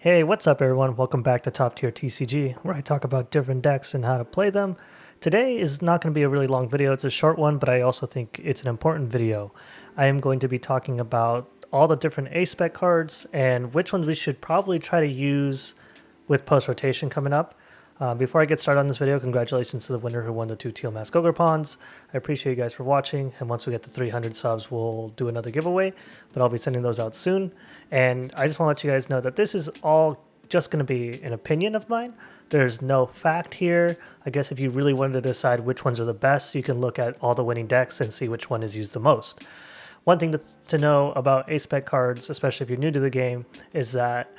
Hey, what's up everyone? Welcome back to Top Tier TCG, where I talk about different decks and how to play them. Today is not going to be a really long video, it's a short one, but I also think it's an important video. I am going to be talking about all the different A-Spec cards and which ones we should probably try to use with post-rotation coming up. Before I get started on this video, congratulations to the winner who won the 2 Teal Mask Ogre Pawns. I appreciate you guys for watching, and once we get to 300 subs, we'll do another giveaway, but I'll be sending those out soon. And I just want to let you guys know that this is all just going to be an opinion of mine. There's no fact here. I guess if you really wanted to decide which ones are the best, you can look at all the winning decks and see which one is used the most. One thing to know about A-Spec cards, especially if you're new to the game, is that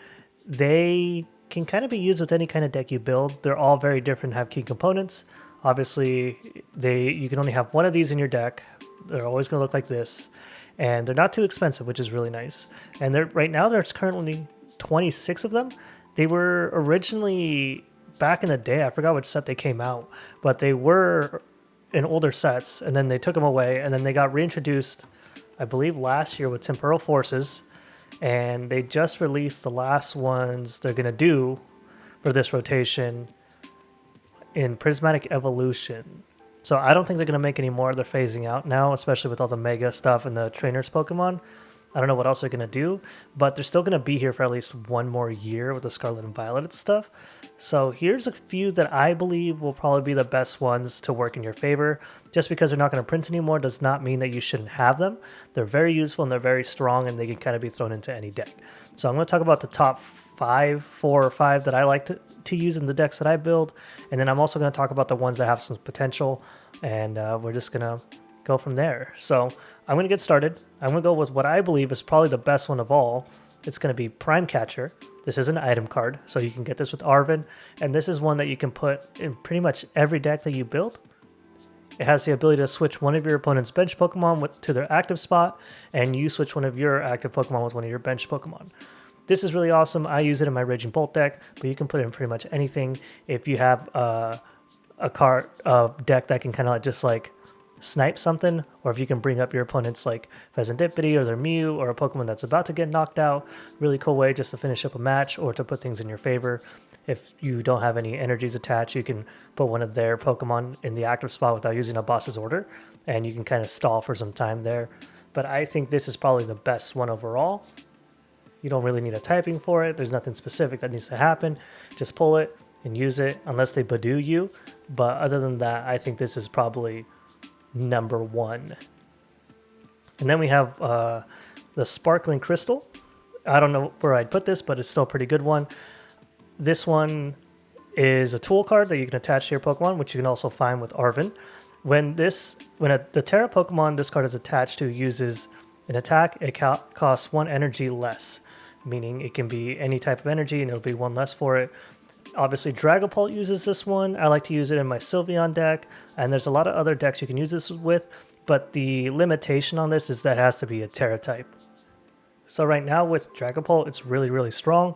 they can kind of be used with any kind of deck you build. They're all very different, have key components. Obviously, you can only have one of these in your deck. They're always going to look like this, and they're not too expensive, which is really nice. And right now there's currently 26 of them. They were originally, back in the day, I forgot which set they came out, but they were in older sets, and then they took them away, and then they got reintroduced, I believe last year with Temporal Forces, and they just released the last ones they're going to do for this rotation in Prismatic Evolution. So I don't think they're going to make any more. They're phasing out now, especially with all the Mega stuff and the Trainers Pokemon. I don't know what else they're going to do, but they're still going to be here for at least one more year with the Scarlet and Violet stuff. So here's a few that I believe will probably be the best ones to work in your favor. Just because they're not going to print anymore does not mean that you shouldn't have them. They're very useful and they're very strong, and they can kind of be thrown into any deck. So I'm going to talk about the top 4 or 5 that I like to use in the decks that I build. And then I'm also going to talk about the ones that have some potential, and we're just going to go from there. So I'm going to get started. I'm going to go with what I believe is probably the best one of all. It's going to be Prime Catcher. This is an item card, so you can get this with Arvin, and this is one that you can put in pretty much every deck that you build. It has the ability to switch one of your opponent's bench Pokemon to their active spot, and you switch one of your active Pokemon with one of your bench Pokemon. This is really awesome. I use it in my Raging Bolt deck, but you can put it in pretty much anything. If you have a deck that can kind of just like snipe something, or if you can bring up your opponent's like Pheasantipity or their Mew or a Pokemon that's about to get knocked out, really cool way just to finish up a match or to put things in your favor. If you don't have any energies attached, you can put one of their Pokemon in the active spot without using a boss's order, and you can kind of stall for some time there. But I think this is probably the best one overall. You don't really need a typing for it. There's nothing specific that needs to happen. Just pull it and use it unless they Badoo you. But other than that, I think this is probably number 1. And then we have the Sparkling Crystal. I don't know where I'd put this, but it's still a pretty good one. This one is a tool card that you can attach to your Pokemon, which you can also find with Arvin. When the Terra Pokemon this card is attached to uses an attack, it costs 1 energy less, meaning it can be any type of energy and it'll be 1 less for it. Obviously, Dragapult uses this one. I like to use it in my Sylveon deck, and there's a lot of other decks you can use this with, but the limitation on this is that it has to be a Terra type. So right now with Dragapult, it's really, really strong,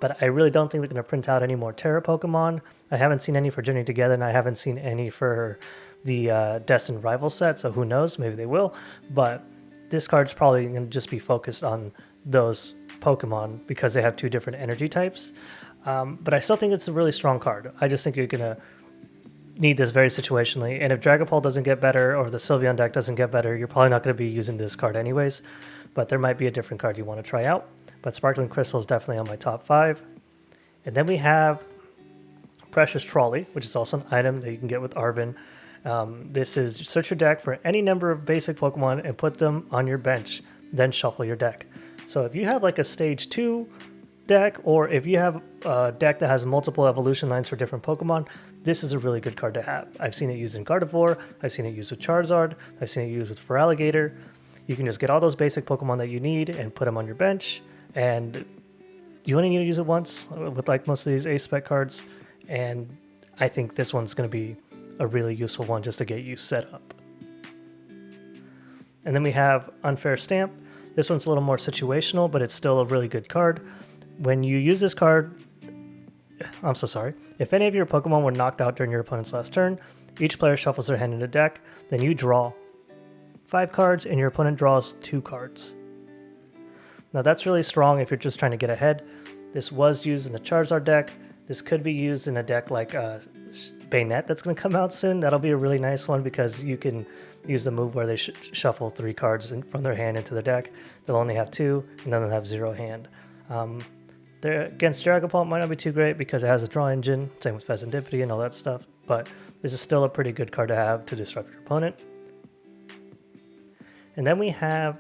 but I really don't think they're going to print out any more Terra Pokemon. I haven't seen any for Journey Together, and I haven't seen any for the Destined Rival set, so who knows, maybe they will, but this card's probably going to just be focused on those Pokemon because they have 2 different energy types. But I still think it's a really strong card. I just think you're going to need this very situationally. And if Dragapult doesn't get better or the Sylveon deck doesn't get better, you're probably not going to be using this card anyways. But there might be a different card you want to try out. But Sparkling Crystal is definitely on my top 5. And then we have Precious Trolley, which is also an item that you can get with Arvin. This is search your deck for any number of basic Pokemon and put them on your bench, then shuffle your deck. So if you have like a stage 2 deck, or if you have a deck that has multiple evolution lines for different Pokemon, this is a really good card to have. I've seen it used in Gardevoir, I've seen it used with Charizard, I've seen it used with Feraligatr. You can just get all those basic Pokemon that you need and put them on your bench, and you only need to use it once with like most of these A-Spec cards, and I think this one's going to be a really useful one just to get you set up. And then we have Unfair Stamp. This one's a little more situational, but it's still a really good card. When you use this card, I'm so sorry. If any of your Pokemon were knocked out during your opponent's last turn, each player shuffles their hand in the deck, then you draw 5 cards and your opponent draws 2 cards. Now that's really strong if you're just trying to get ahead. This was used in the Charizard deck. This could be used in a deck like Bayonet that's going to come out soon. That'll be a really nice one because you can use the move where they shuffle 3 cards from their hand into the deck. They'll only have 2, and then they'll have 0 hand. Against Dragapult might not be too great because it has a draw engine, same with Pheasantipity and all that stuff, but this is still a pretty good card to have to disrupt your opponent. And then we have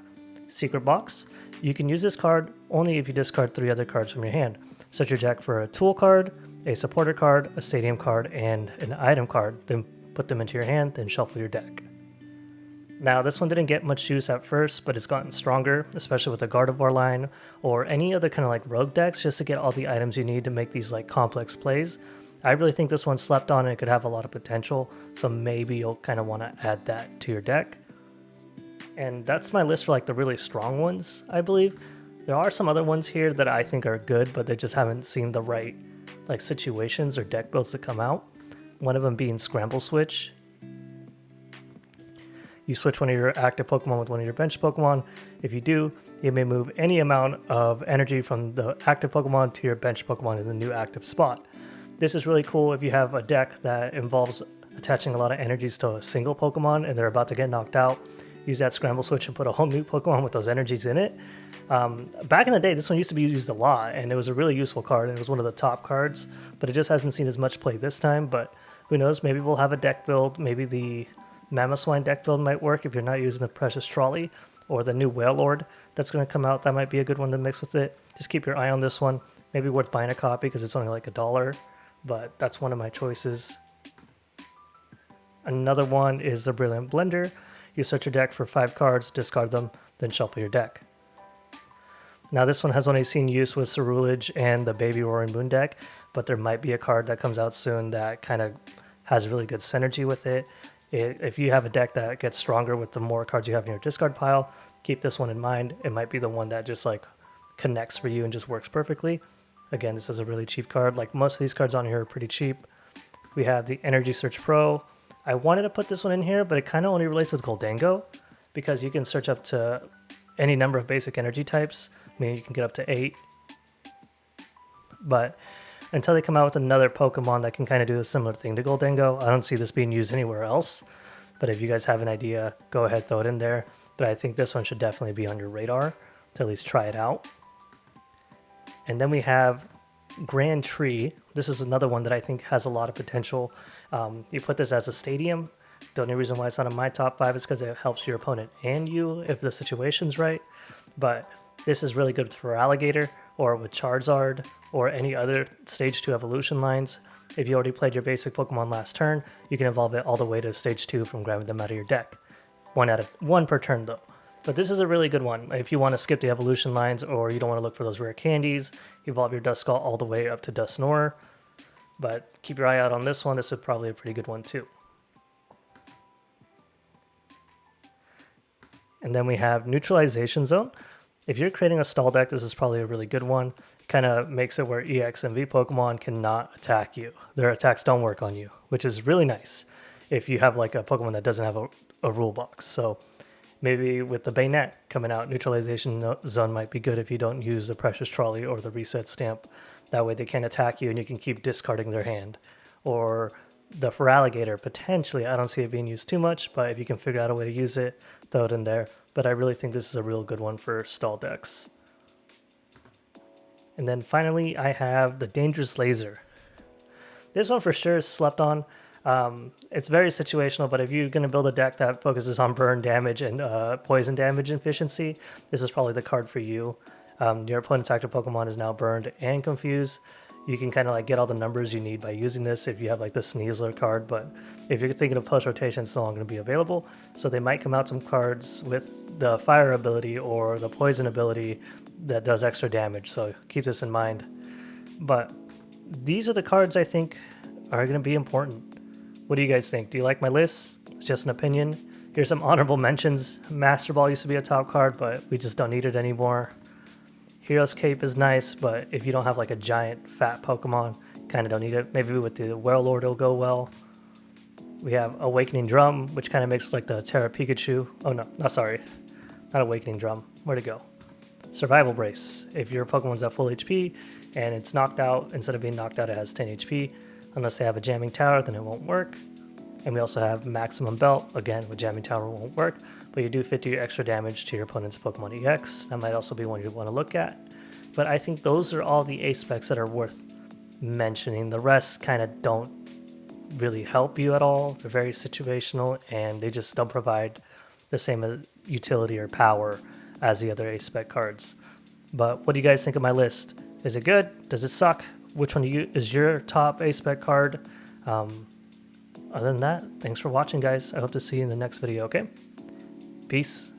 Secret Box. You can use this card only if you discard 3 other cards from your hand. Search your deck for a tool card, a supporter card, a stadium card, and an item card. Then put them into your hand, then shuffle your deck. Now, this one didn't get much use at first, but it's gotten stronger, especially with the Gardevoir line or any other kind of like rogue decks, just to get all the items you need to make these like complex plays. I really think this one slept on and it could have a lot of potential, so maybe you'll kind of want to add that to your deck. And that's my list for like the really strong ones, I believe. There are some other ones here that I think are good, but they just haven't seen the right like situations or deck builds to come out. One of them being Scramble Switch. You switch one of your active Pokemon with one of your bench Pokemon. If you do, you may move any amount of energy from the active Pokemon to your bench Pokemon in the new active spot. This is really cool if you have a deck that involves attaching a lot of energies to a single Pokemon and they're about to get knocked out. Use that Scramble Switch and put a whole new Pokemon with those energies in it. Back in the day, this one used to be used a lot, and it was a really useful card, and it was one of the top cards, but it just hasn't seen as much play this time. But who knows, maybe we'll have a deck build. Maybe the Mamoswine deck build might work if you're not using the Precious Trolley, or the new Wailord that's going to come out. That might be a good one to mix with it. Just keep your eye on this one. Maybe worth buying a copy because it's only like $1, but that's one of my choices. Another one is the Brilliant Blender. You search your deck for 5 cards, discard them, then shuffle your deck. Now this one has only seen use with Cerulege and the Baby Roaring Moon deck, but there might be a card that comes out soon that kind of has really good synergy with it. If you have a deck that gets stronger with the more cards you have in your discard pile, keep this one in mind. It might be the one that just like connects for you and just works perfectly. Again, this is a really cheap card. Like most of these cards on here are pretty cheap. We have the Energy Search Pro. I wanted to put this one in here, but it kind of only relates with Goldango because you can search up to any number of basic energy types. I mean, you can get up to 8. But until they come out with another Pokemon that can kind of do a similar thing to Goldango, I don't see this being used anywhere else. But if you guys have an idea, go ahead, throw it in there. But I think this one should definitely be on your radar to at least try it out. And then we have Grand Tree. This is another one that I think has a lot of potential. You put this as a stadium. The only reason why it's not in my top 5 is because it helps your opponent and you if the situation's right. But this is really good for Alligator or with Charizard or any other stage 2 evolution lines. If you already played your basic Pokemon last turn, you can evolve it all the way to stage 2 from grabbing them out of your deck. One per turn though. But this is a really good one. If you want to skip the evolution lines or you don't want to look for those rare candies, evolve your Duskull all the way up to Dusknoir. But keep your eye out on this one. This is probably a pretty good one too. And then we have Neutralization Zone. If you're creating a stall deck, this is probably a really good one. Kind of makes it where EX and V Pokemon cannot attack you. Their attacks don't work on you, which is really nice if you have like a Pokemon that doesn't have a rule box. So maybe with the Bayonet coming out, Neutralization Zone might be good if you don't use the Precious Trolley or the Reset Stamp. That way they can't attack you and you can keep discarding their hand. Or the Feraligatr, potentially, I don't see it being used too much, but if you can figure out a way to use it, throw it in there. But I really think this is a real good one for stall decks. And then finally, I have the Dangerous Laser. This one for sure is slept on. It's very situational, but if you're going to build a deck that focuses on burn damage and poison damage efficiency, this is probably the card for you. Your opponent's active Pokemon is now burned and confused. You can kind of like get all the numbers you need by using this if you have like the Sneasler card, but if you're thinking of post-rotation, it's no longer going to be available. So they might come out some cards with the fire ability or the poison ability that does extra damage, so keep this in mind. But these are the cards I think are going to be important. What do you guys think? Do you like my list? It's just an opinion. Here's some honorable mentions. Master Ball used to be a top card, but we just don't need it anymore. Hero's Cape is nice, but if you don't have like a giant fat Pokemon, kind of don't need it. Maybe with the Wailord it'll go well. We have Awakening Drum, which kind of makes like the Terra Pikachu. Oh no, sorry. Not Awakening Drum. Where'd it go? Survival Brace. If your Pokemon's at full HP and it's knocked out, instead of being knocked out, it has 10 HP. Unless they have a Jamming Tower, then it won't work. And we also have Maximum Belt. Again, with Jamming Tower won't work, but you do 50 extra damage to your opponent's Pokemon EX. That might also be one you want to look at. But I think those are all the ace specs that are worth mentioning. The rest kind of don't really help you at all. They're very situational, and they just don't provide the same utility or power as the other ace spec cards. But what do you guys think of my list? Is it good? Does it suck? Which one is your top ace spec card? Other than that, thanks for watching, guys. I hope to see you in the next video, okay? Peace.